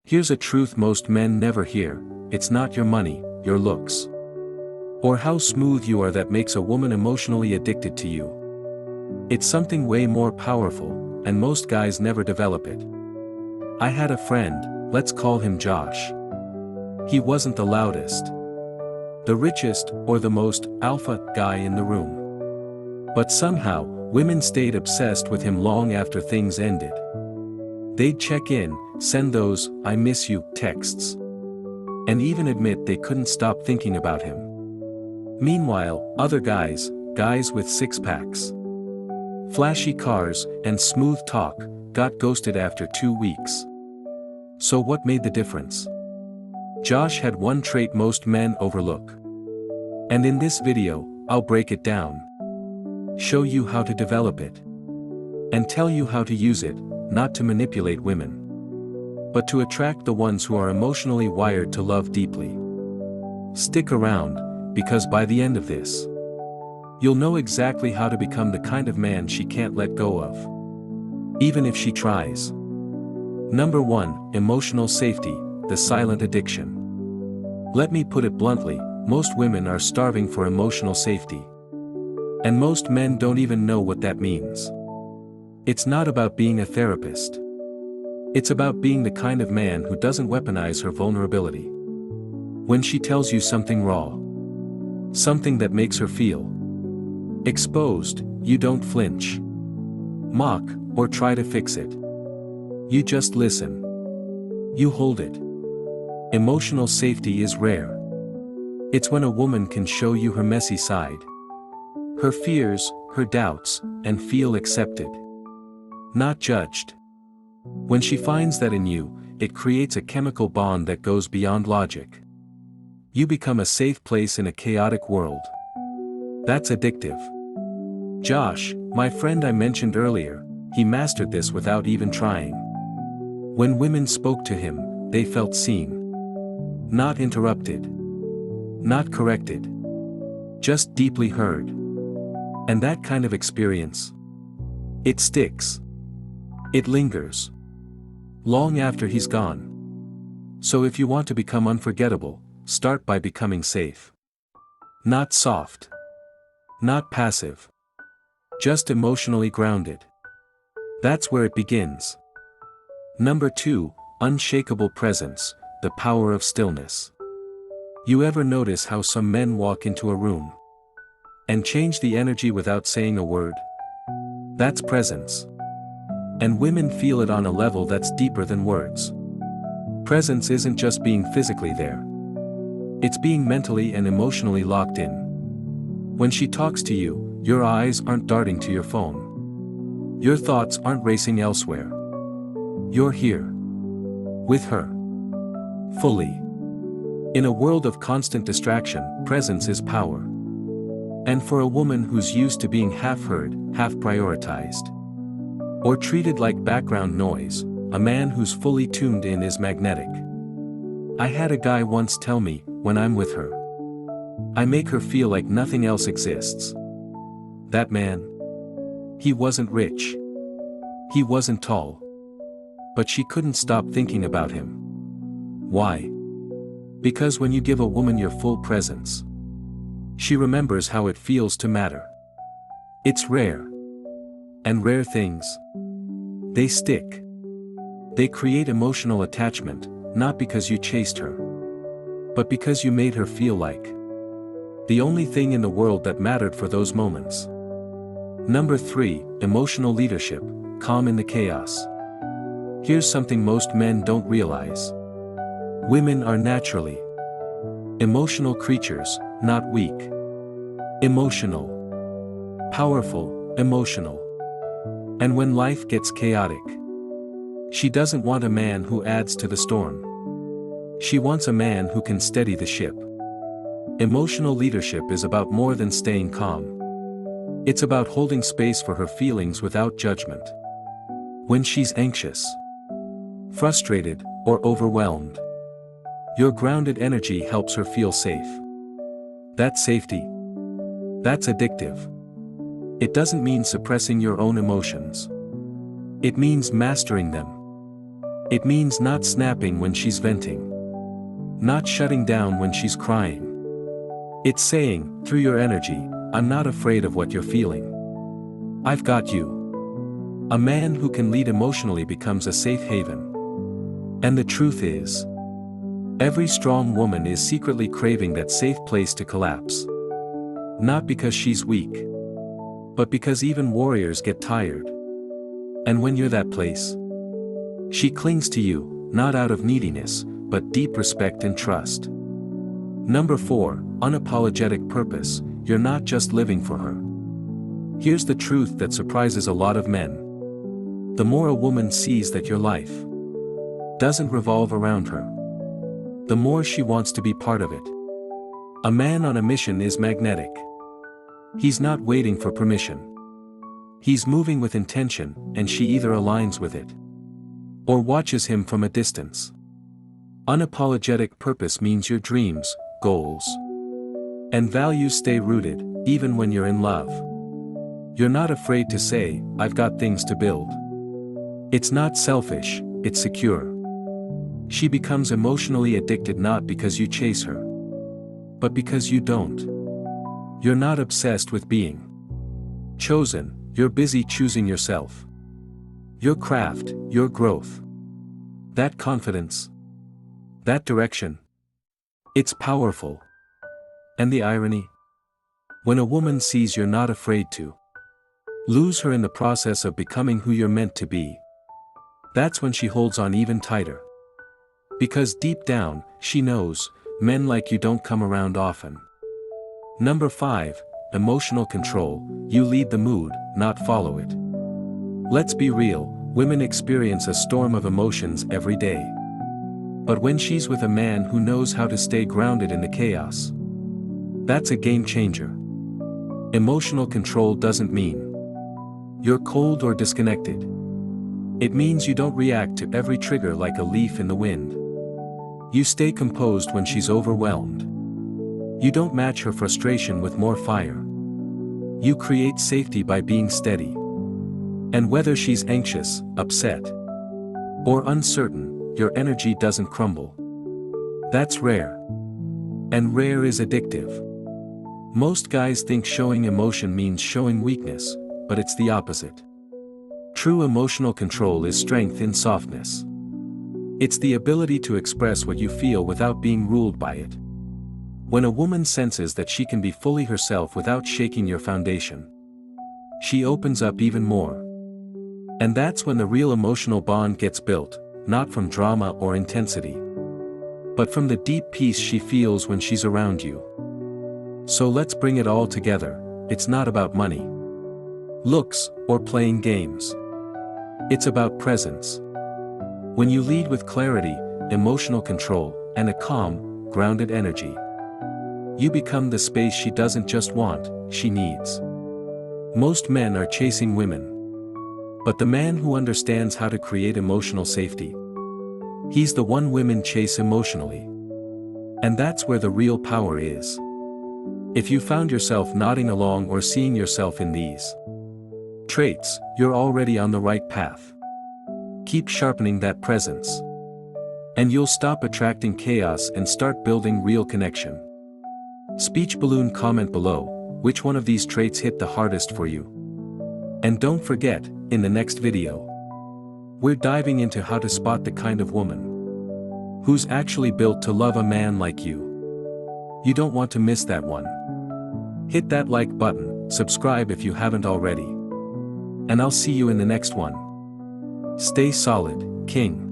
Here's a truth most men never hear: it's not your money, your looks, or how smooth you are that makes a woman emotionally addicted to you. It's something way more powerful, and most guys never develop it. I had a friend, let's call him Josh. He wasn't the loudest, the richest, or the most alpha guy in the room. But somehow, women stayed obsessed with him long after things ended. They'd check in, send those "I miss you" texts, and even admit they couldn't stop thinking about him. Meanwhile, other guys with six-packs, flashy cars, and smooth talk, got ghosted after 2 weeks. So what made the difference? Josh had one trait most men overlook. And in this video, I'll break it down, show you how to develop it, and tell you how to use it, not to manipulate women, but to attract the ones who are emotionally wired to love deeply. Stick around, because by the end of this, you'll know exactly how to become the kind of man she can't let go of, even if she tries. Number 1, emotional safety, the silent addiction. Let me put it bluntly, most women are starving for emotional safety. And most men don't even know what that means. It's not about being a therapist. It's about being the kind of man who doesn't weaponize her vulnerability. When she tells you something raw, something that makes her feel exposed, you don't flinch, mock, or try to fix it. You just listen. You hold it. Emotional safety is rare. It's when a woman can show you her messy side, her fears, her doubts, and feel accepted, not judged. When she finds that in you, it creates a chemical bond that goes beyond logic. You become a safe place in a chaotic world. That's addictive. Josh, my friend I mentioned earlier, he mastered this without even trying. When women spoke to him, they felt seen. Not interrupted. Not corrected. Just deeply heard. And that kind of experience, it sticks. It lingers. Long after he's gone. So if you want to become unforgettable, start by becoming safe. Not soft. Not passive. Just emotionally grounded. That's where it begins. Number 2, unshakable presence, the power of stillness. You ever notice how some men walk into a room and change the energy without saying a word? That's presence. And women feel it on a level that's deeper than words. Presence isn't just being physically there. It's being mentally and emotionally locked in. When she talks to you, your eyes aren't darting to your phone. Your thoughts aren't racing elsewhere. You're here. With her. Fully. In a world of constant distraction, presence is power. And for a woman who's used to being half heard, half prioritized, or treated like background noise, a man who's fully tuned in is magnetic. I had a guy once tell me, when I'm with her, I make her feel like nothing else exists. That man, he wasn't rich. He wasn't tall. But she couldn't stop thinking about him. Why? Because when you give a woman your full presence, she remembers how it feels to matter. It's rare. And rare things, they stick. They create emotional attachment, not because you chased her, but because you made her feel like the only thing in the world that mattered for those moments. Number 3, emotional leadership, calm in the chaos. Here's something most men don't realize. Women are naturally emotional creatures, not weak. Emotional. Powerful, emotional. And when life gets chaotic, she doesn't want a man who adds to the storm. She wants a man who can steady the ship. Emotional leadership is about more than staying calm. It's about holding space for her feelings without judgment. When she's anxious, frustrated, or overwhelmed, your grounded energy helps her feel safe. That's safety. That's addictive. It doesn't mean suppressing your own emotions. It means mastering them. It means not snapping when she's venting. Not shutting down when she's crying. It's saying, through your energy, I'm not afraid of what you're feeling. I've got you. A man who can lead emotionally becomes a safe haven. And the truth is, every strong woman is secretly craving that safe place to collapse. Not because she's weak, but because even warriors get tired. And when you're that place, she clings to you, not out of neediness, but deep respect and trust. Number 4, unapologetic purpose. You're not just living for her. Here's the truth that surprises a lot of men. The more a woman sees that your life doesn't revolve around her, the more she wants to be part of it. A man on a mission is magnetic. He's not waiting for permission. He's moving with intention, and she either aligns with it or watches him from a distance. Unapologetic purpose means your dreams, goals, and values stay rooted, even when you're in love. You're not afraid to say, I've got things to build. It's not selfish, it's secure. She becomes emotionally addicted not because you chase her, but because you don't. You're not obsessed with being chosen, you're busy choosing yourself. Your craft, your growth. That confidence. That direction. It's powerful. And the irony? When a woman sees you're not afraid to lose her in the process of becoming who you're meant to be, that's when she holds on even tighter. Because deep down, she knows, men like you don't come around often. Number 5, emotional control. You lead the mood, not follow it. Let's be real, women experience a storm of emotions every day. But when she's with a man who knows how to stay grounded in the chaos, that's a game changer. Emotional control doesn't mean you're cold or disconnected. It means you don't react to every trigger like a leaf in the wind. You stay composed when she's overwhelmed. You don't match her frustration with more fire. You create safety by being steady. And whether she's anxious, upset, or uncertain, your energy doesn't crumble. That's rare. And rare is addictive. Most guys think showing emotion means showing weakness, but it's the opposite. True emotional control is strength in softness. It's the ability to express what you feel without being ruled by it. When a woman senses that she can be fully herself without shaking your foundation, she opens up even more. And that's when the real emotional bond gets built, not from drama or intensity, but from the deep peace she feels when she's around you. So let's bring it all together. It's not about money, looks, or playing games. It's about presence. When you lead with clarity, emotional control, and a calm, grounded energy, you become the space she doesn't just want, she needs. Most men are chasing women. But the man who understands how to create emotional safety, he's the one women chase emotionally. And that's where the real power is. If you found yourself nodding along or seeing yourself in these traits, you're already on the right path. Keep sharpening that presence, and you'll stop attracting chaos and start building real connection. Speech balloon comment below, which one of these traits hit the hardest for you? And don't forget, in the next video, we're diving into how to spot the kind of woman who's actually built to love a man like you. You don't want to miss that one. Hit that like button, subscribe if you haven't already. And I'll see you in the next one. Stay solid, King.